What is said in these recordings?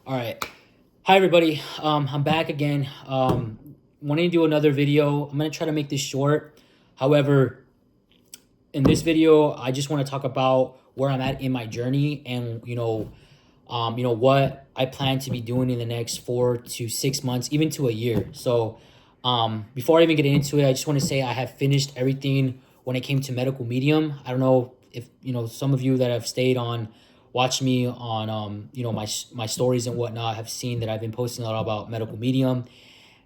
All right. Hi, everybody. I'm back again. Wanting to do another video. I'm going to try to make this short. However, in this video, I just want to talk about where I'm at in my journey and, what I plan to be doing in the next 4 to 6 months, even to a year. So, before I even get into it, I just want to say I have finished everything when it came to medical medium. I don't know if, some of you that have stayed on watch me on my stories and whatnot have seen that I've been posting a lot about medical medium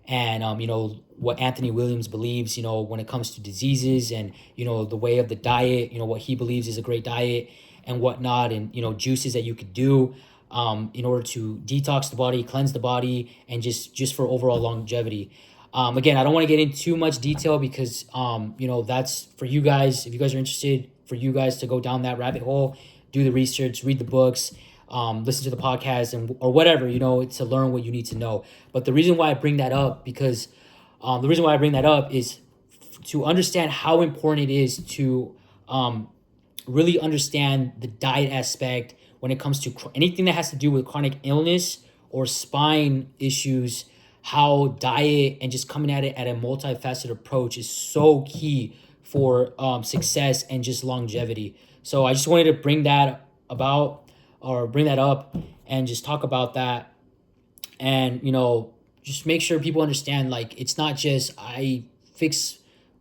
and what Anthony Williams believes, when it comes to diseases and the way of the diet, what he believes is a great diet and whatnot, and juices that you could do in order to detox the body, cleanse the body, and just for overall longevity. Again, I don't want to get into too much detail because that's for you guys. If you guys are interested, for you guys to go down that rabbit hole, do the research, read the books, listen to the podcast, or whatever, to learn what you need to know. But the reason why I bring that up is to understand how important it is to really understand the diet aspect when it comes to anything that has to do with chronic illness or spine issues. How diet and just coming at it at a multifaceted approach is so key for success and just longevity. So I just wanted to bring that up and just talk about that, and just make sure people understand, like, it's not just I fix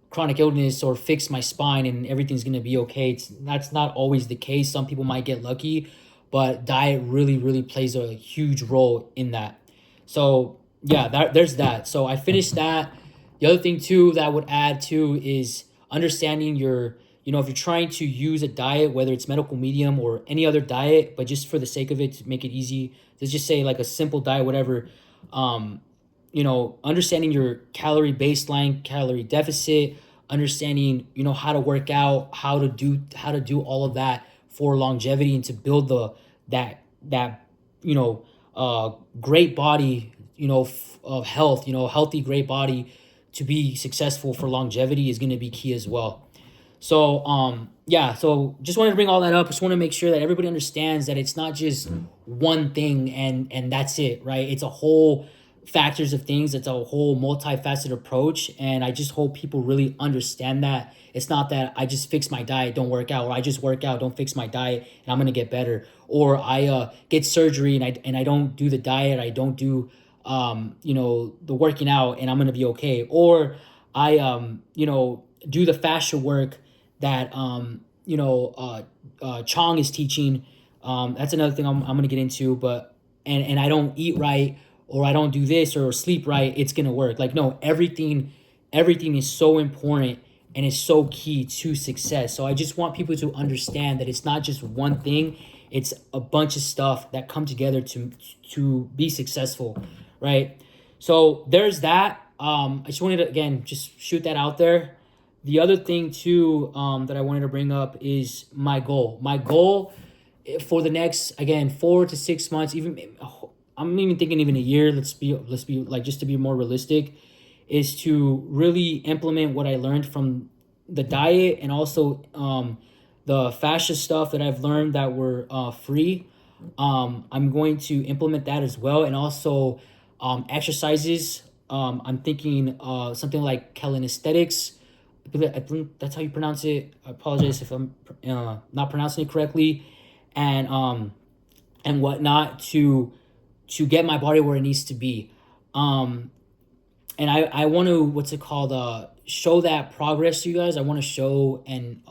chronic illness or fix my spine and everything's going to be okay. That's not always the case. Some people might get lucky, but diet really, really plays a huge role in that. So yeah, there's that. So I finished that. The other thing too that I would add too is understanding your, if you're trying to use a diet, whether it's medical medium or any other diet, but just for the sake of it, to make it easy, let's just say like a simple diet, whatever. Um, Understanding your calorie baseline, calorie deficit, understanding, how to work out, how to do all of that for longevity and to build that great body, of health, healthy, great body to be successful for longevity is going to be key as well. So yeah, so just wanted to bring all that up. Just want to make sure that everybody understands that it's not just one thing and that's it, right? It's a whole factors of things. It's a whole multifaceted approach, and I just hope people really understand that it's not that I just fix my diet, don't work out, or I just work out, don't fix my diet, and I'm gonna get better, or I get surgery and I don't do the diet, I don't do the working out, and I'm gonna be okay, or I do the fascia work that Chong is teaching. That's another thing I'm gonna get into, but and I don't eat right, or I don't do this or sleep right, it's gonna work. Like, no, everything is so important and is so key to success. So I just want people to understand that it's not just one thing, it's a bunch of stuff that come together to be successful, right? So there's that. I just wanted to, again, just shoot that out there. The other thing too, that I wanted to bring up is my goal. My goal for the next, again, 4 to 6 months, even I'm even thinking even a year. Let's be like, just to be more realistic, is to really implement what I learned from the diet and also the fascia stuff that I've learned that were free. I'm going to implement that as well, and also exercises. I'm thinking something like calisthenics. I think that's how you pronounce it. I apologize if I'm not pronouncing it correctly, and whatnot to get my body where it needs to be. And I want to, what's it called, show that progress to you guys. I want to show and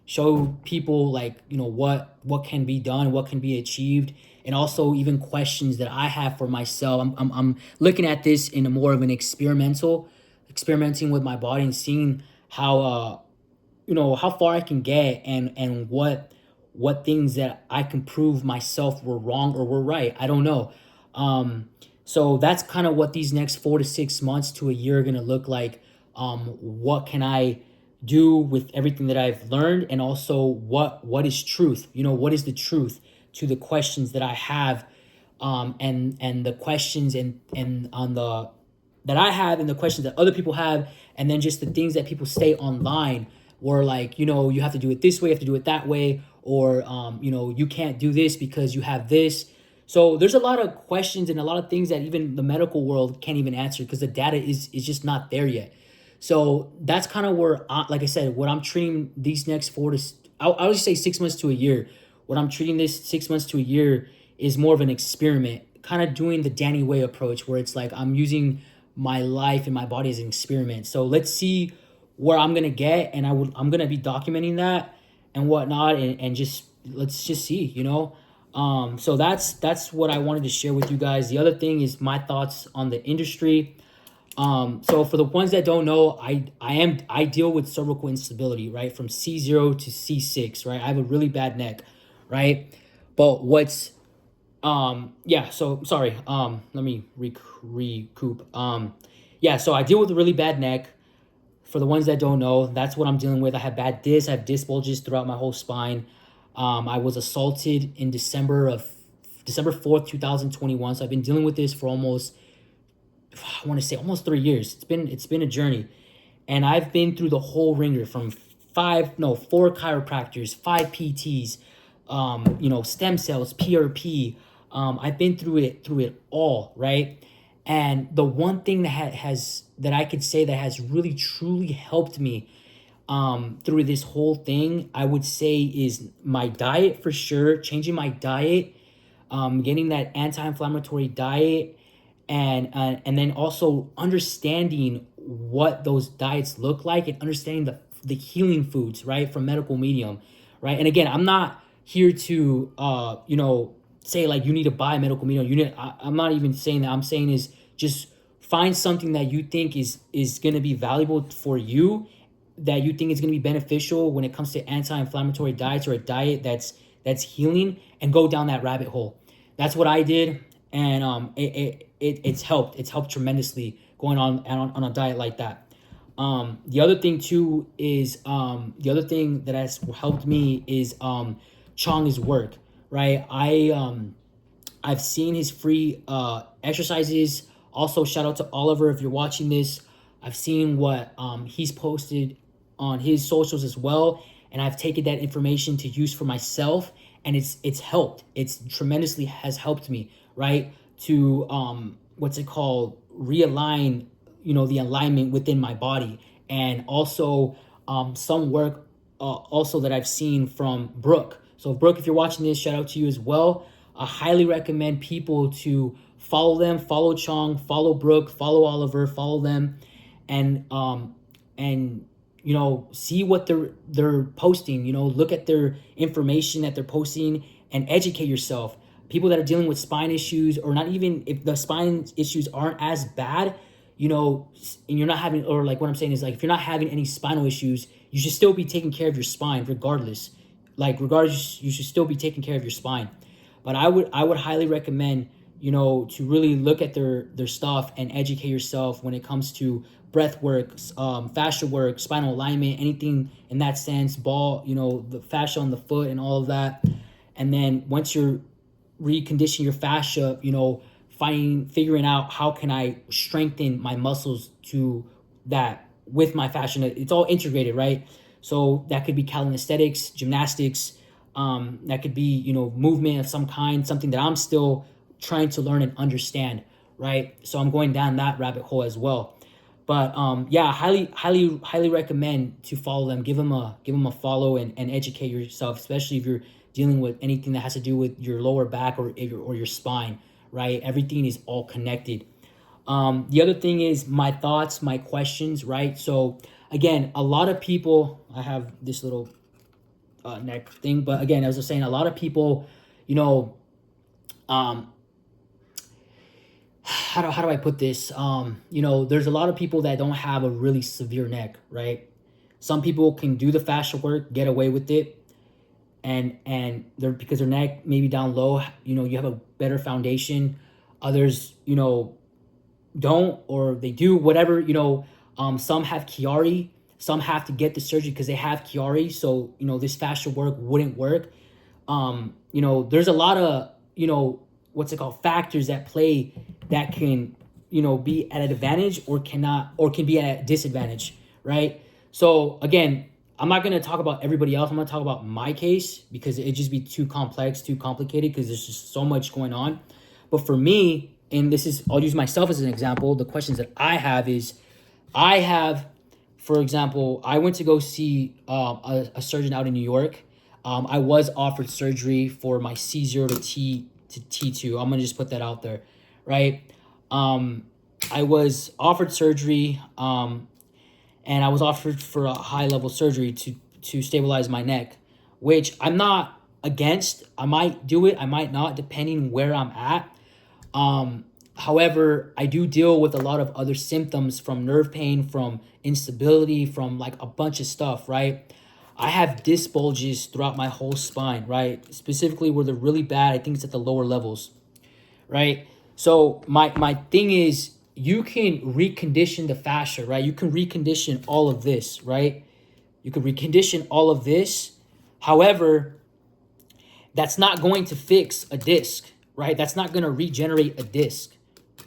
show people, like, what can be done, what can be achieved, and also even questions that I have for myself. I'm looking at this in a more of an experimenting with my body and seeing how how far I can get, and what things that I can prove myself were wrong or were right. I don't know. So that's kind of what these next 4 to 6 months to a year are gonna look like. What can I do with everything that I've learned, and also what is truth? What is the truth to the questions that I have, and the questions and on the that I have, and the questions that other people have, and then just the things that people say online, where, like, you have to do it this way, you have to do it that way, or you can't do this because you have this. So there's a lot of questions and a lot of things that even the medical world can't even answer because the data is just not there yet. So that's kind of where, like I said, what I'm treating these next I would say 6 months to a year. What I'm treating this 6 months to a year is more of an experiment, kind of doing the Danny Way approach, where it's like I'm using my life and my body as an experiment. So let's see where I'm gonna get, and I'm gonna be documenting that and whatnot, and just let's just see, So that's what I wanted to share with you guys. The other thing is my thoughts on the industry. So for the ones that don't know, I deal with cervical instability, right? From C0 to C6, right? I have a really bad neck, right? But yeah, so sorry. Let me recoup. Yeah, so I deal with a really bad neck. For the ones that don't know, that's what I'm dealing with. I have bad discs, I have disc bulges throughout my whole spine. I was assaulted in December 4th, 2021. So I've been dealing with this for I want to say almost 3 years. It's been a journey. And I've been through the whole ringer from 4 chiropractors, 5 PTs, stem cells, PRP. I've been through it all, right? And the one thing that I could say that has really truly helped me through this whole thing, I would say, is my diet for sure. Changing my diet, getting that anti-inflammatory diet, and then also understanding what those diets look like and understanding the healing foods, right, from medical medium, right? And again, I'm not here to say like you need to buy medical medium. I'm not even saying that. I'm saying is just find something that you think is going to be valuable for you, that you think is going to be beneficial when it comes to anti-inflammatory diets, or a diet that's healing, and go down that rabbit hole. That's what I did, and it's helped. It's helped tremendously going on a diet like that. The other thing too is the other thing that has helped me is Chong's work, right? I've seen his free exercises. Also, shout out to Oliver if you're watching this. I've seen what he's posted on his socials as well, and I've taken that information to use for myself, and it's helped. It's tremendously has helped me, right? To what's it called? Realign, the alignment within my body, and also some work also that I've seen from Brooke. So Brooke, if you're watching this, shout out to you as well. I highly recommend people to follow them, follow Chong, follow Brooke, follow Oliver, follow them, and see what they're posting. Look at their information that they're posting and educate yourself. People that are dealing with spine issues, or not even if the spine issues aren't as bad, and you're not having, or like what I'm saying is like if you're not having any spinal issues, you should still be taking care of your spine regardless. Regardless, you should still be taking care of your spine. But I would highly recommend, to really look at their stuff and educate yourself when it comes to breath work, fascia work, spinal alignment, anything in that sense, the fascia on the foot and all of that. And then once you're reconditioning your fascia, figuring out how can I strengthen my muscles to that with my fascia. It's all integrated, right? So that could be calisthenics, gymnastics, that could be, movement of some kind, something that I'm still trying to learn and understand, right? So I'm going down that rabbit hole as well. But yeah, highly recommend to follow them. Give them a follow and educate yourself, especially if you're dealing with anything that has to do with your lower back or your spine, right? Everything is all connected. The other thing is my thoughts, my questions, right? So again, a lot of people, I have this little neck thing, but again, as I was saying, a lot of people, how do I put this? There's a lot of people that don't have a really severe neck, right? Some people can do the fascia work, get away with it, and they're, because their neck maybe down low, you have a better foundation. Others, don't, or they do, whatever, some have Chiari, some have to get the surgery because they have Chiari, so this fascia work wouldn't work. There's a lot of what's it called, factors that play that can be at an advantage or can be at a disadvantage, right? So again, I'm not going to talk about everybody else. I'm going to talk about my case because it'd just be too complex, too complicated, because there's just so much going on. But for me, and this is, I'll use myself as an example. The questions that I have is, I have, for example, I went to go see a surgeon out in New York. I was offered surgery for my C0 to T2. I'm going to just put that out there, right? I was offered surgery, and I was offered for a high-level surgery to stabilize my neck, which I'm not against. I might do it, I might not, depending where I'm at. However, I do deal with a lot of other symptoms from nerve pain, from instability, from like a bunch of stuff, right? I have disc bulges throughout my whole spine, right? Specifically where they're really bad, I think it's at the lower levels, right? So my thing is, you can recondition the fascia, right? You can recondition all of this, right? You can recondition all of this. However, that's not going to fix a disc, right? That's not going to regenerate a disc,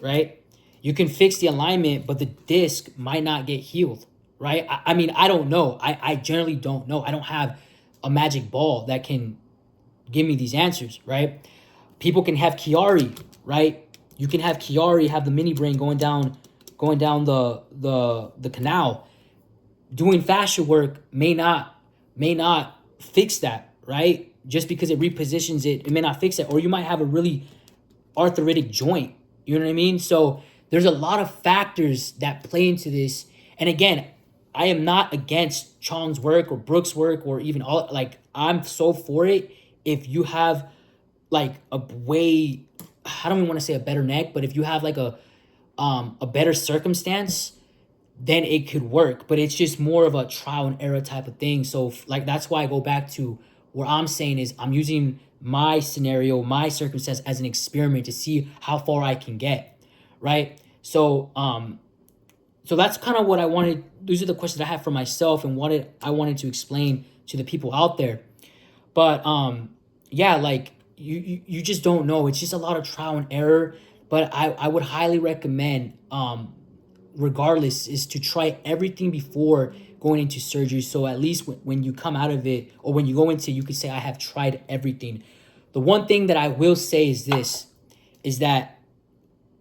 right? You can fix the alignment, but the disc might not get healed, right? I mean, I don't know. I generally don't know. I don't have a magic ball that can give me these answers, right? People can have Chiari, right? You can have Chiari, have the mini brain going down the canal. Doing fascia work may not fix that, right? Just because it repositions it, it may not fix it. Or you might have a really arthritic joint. You know what I mean? So there's a lot of factors that play into this. And again, I am not against Chong's work or Brooks' work or even all, like, I'm so for it if you have like a way, I don't even want to say a better neck, but if you have like a better circumstance, then it could work. But it's just more of a trial and error type of thing. So like, that's why I go back to where I'm saying is, I'm using my scenario, my circumstance as an experiment to see how far I can get, right? So so that's kind of what I wanted. These are the questions I have for myself and what I wanted to explain to the people out there. But yeah, like, you just don't know. It's just a lot of trial and error. But I would highly recommend, regardless, is to try everything before going into surgery. So at least when you come out of it, or when you go into it, you can say, I have tried everything. The one thing that I will say is this, is that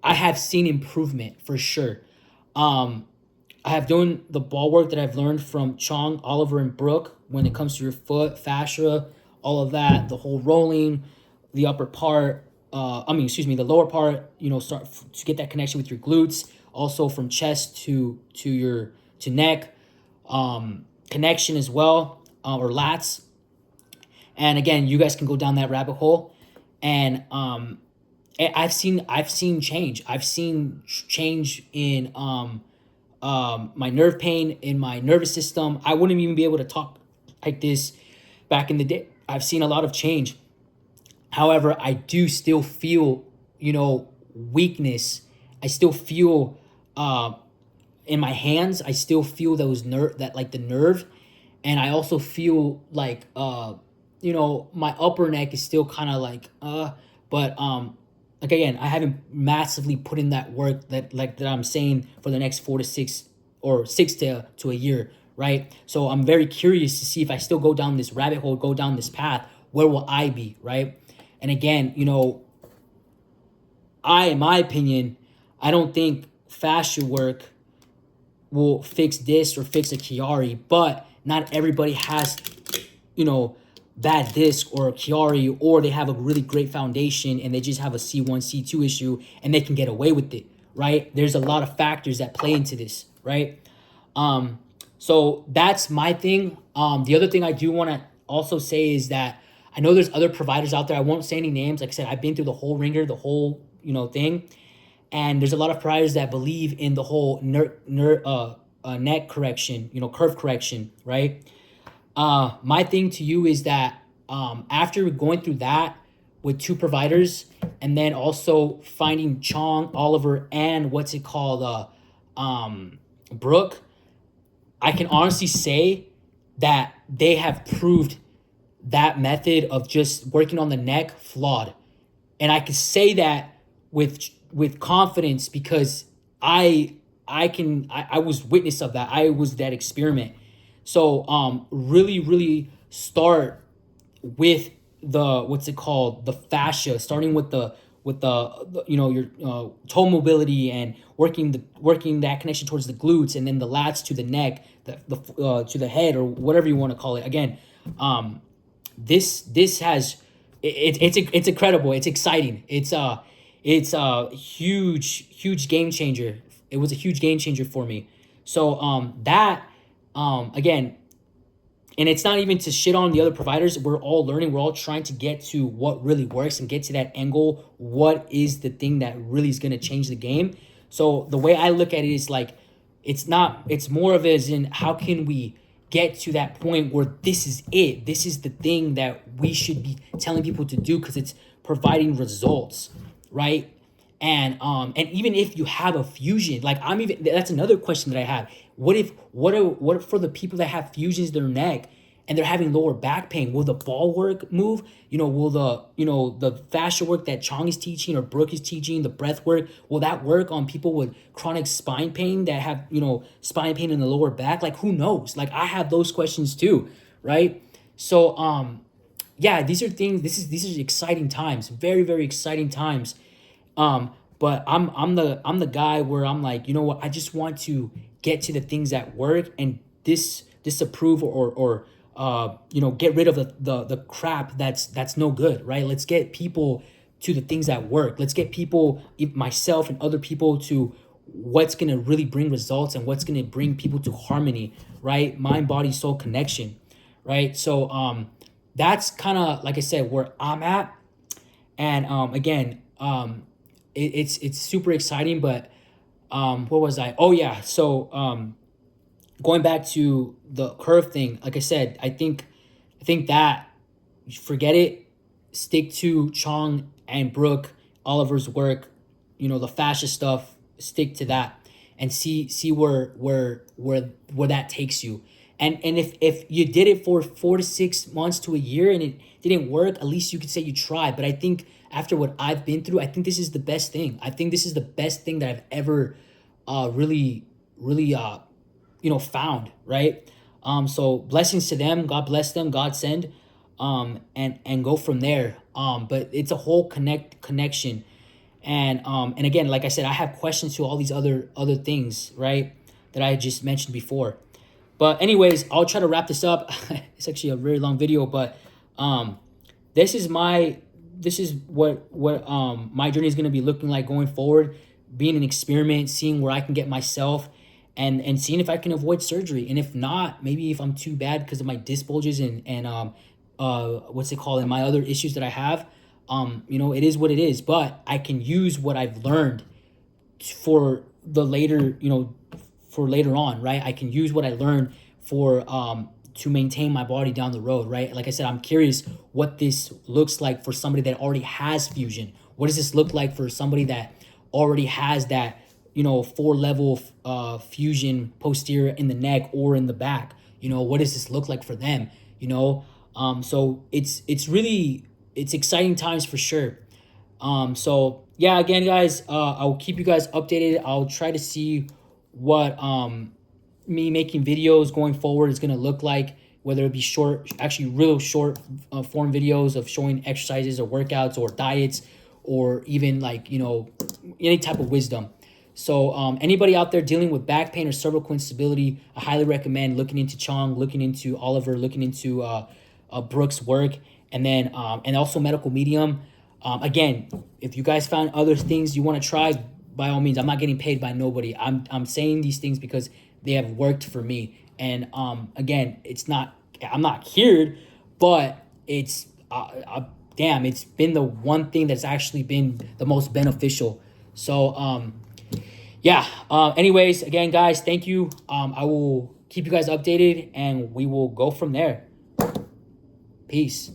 I have seen improvement for sure. I have done the ball work that I've learned from Chong, Oliver, and Brooke when it comes to your foot, fascia, all of that, the whole rolling, the upper part, the lower part, start to get that connection with your glutes, also from chest to neck, connection as well, or lats. And again, you guys can go down that rabbit hole. And I've seen change. I've seen change in my nerve pain, in my nervous system. I wouldn't even be able to talk like this back in the day. I've seen a lot of change. However, I do still feel, weakness. I still feel in my hands. I still feel the nerve, and I also feel like my upper neck is still kind of like but like, again, I haven't massively put in that work that I'm saying for the next 4 to 6 or 6 to a year, right? So I'm very curious to see if I still go down this rabbit hole, go down this path, where will I be, right? And again, in my opinion, I don't think fascia work will fix this or fix a Chiari, but not everybody has, bad disc or Chiari, or they have a really great foundation and they just have a C1, C2 issue and they can get away with it, right? There's a lot of factors that play into this, right? So that's my thing. The other thing I do want to also say is that I know there's other providers out there. I won't say any names. Like I said, I've been through the whole ringer, the whole, thing. And there's a lot of providers that believe in the whole neck correction, curve correction, right? My thing to you is that after going through that with 2 providers, and then also finding Chong, Oliver, and Brooke, I can honestly say that they have proved that method of just working on the neck flawed. And I can say that with confidence because I was witness of that. I was that experiment. So really start with the, what's it called, the fascia, starting with the you know, your toe mobility, and working that connection towards the glutes, and then the lats to the neck, the to the head, or whatever you want to call it. Again, this has it's incredible. It's exciting. It's a huge game changer. It was a huge game changer for me. So that again, and it's not even to shit on the other providers. We're all learning. We're all trying to get to what really works and get to that angle. What is the thing that really is going to change the game? So the way I look at it is like, it's more of as in, how can we get to that point where this is it? This is the thing that we should be telling people to do, because it's providing results, right? And even if you have a fusion, like, that's another question that I have. What for the people that have fusions in their neck and they're having lower back pain? Will the ball work move? Will the fascia work that Chong is teaching or Brooke is teaching, the breath work, will that work on people with chronic spine pain that have, spine pain in the lower back? Like, who knows? Like, I have those questions too, right? So yeah, these are exciting times, very exciting times. But I'm the guy where I'm like, you know what, I just want to get to the things that work and disapprove or get rid of the crap that's no good, right? Let's get people to the things that work. Let's get people, myself and other people, to what's gonna really bring results and what's gonna bring people to harmony, right? Mind, body, soul connection, right? So that's kind of, like I said, where I'm at. And again, it's super exciting. But what was I? Oh yeah. So going back to the curve thing, like I said, I think that, forget it. Stick to Chong and Brooke Oliver's work. The fascia stuff. Stick to that and see where that takes you. And if you did it for 4 to 6 months to a year and it didn't work, at least you could say you tried. But I think after what I've been through, I think this is the best thing. I think this is the best thing that I've ever really found, right? So blessings to them. God bless them. God send. And go from there. But it's a whole connection. And again, like I said, I have questions to all these other things, right, that I just mentioned before. But anyways, I'll try to wrap this up. It's actually a very long video, but this is what my journey is going to be looking like going forward, being an experiment, seeing where I can get myself, and seeing if I can avoid surgery. And if not, maybe if I'm too bad because of my disc bulges and what's it called, and my other issues that I have, it is what it is. But I can use what I've learned for the later, for later on, right? I can use what I learned for to maintain my body down the road, right? Like I said, I'm curious what this looks like for somebody that already has fusion. What does this look like for somebody that already has that, 4-level fusion posterior in the neck or in the back? What does this look like for them? So it's exciting times for sure. So yeah, again, guys, I'll keep you guys updated. I'll try to see what me making videos going forward is going to look like, whether it be short, actually real short form videos of showing exercises or workouts or diets, or even like, any type of wisdom. So anybody out there dealing with back pain or cervical instability, I highly recommend looking into Chong, looking into Oliver, looking into Brooks' work, and then and also Medical Medium. Again, if you guys found other things you want to try, by all means, I'm not getting paid by nobody. I'm saying these things because they have worked for me. And again, I'm not cured, but it's damn, it's been the one thing that's actually been the most beneficial. So yeah. Anyways, again, guys, thank you. I will keep you guys updated, and we will go from there. Peace.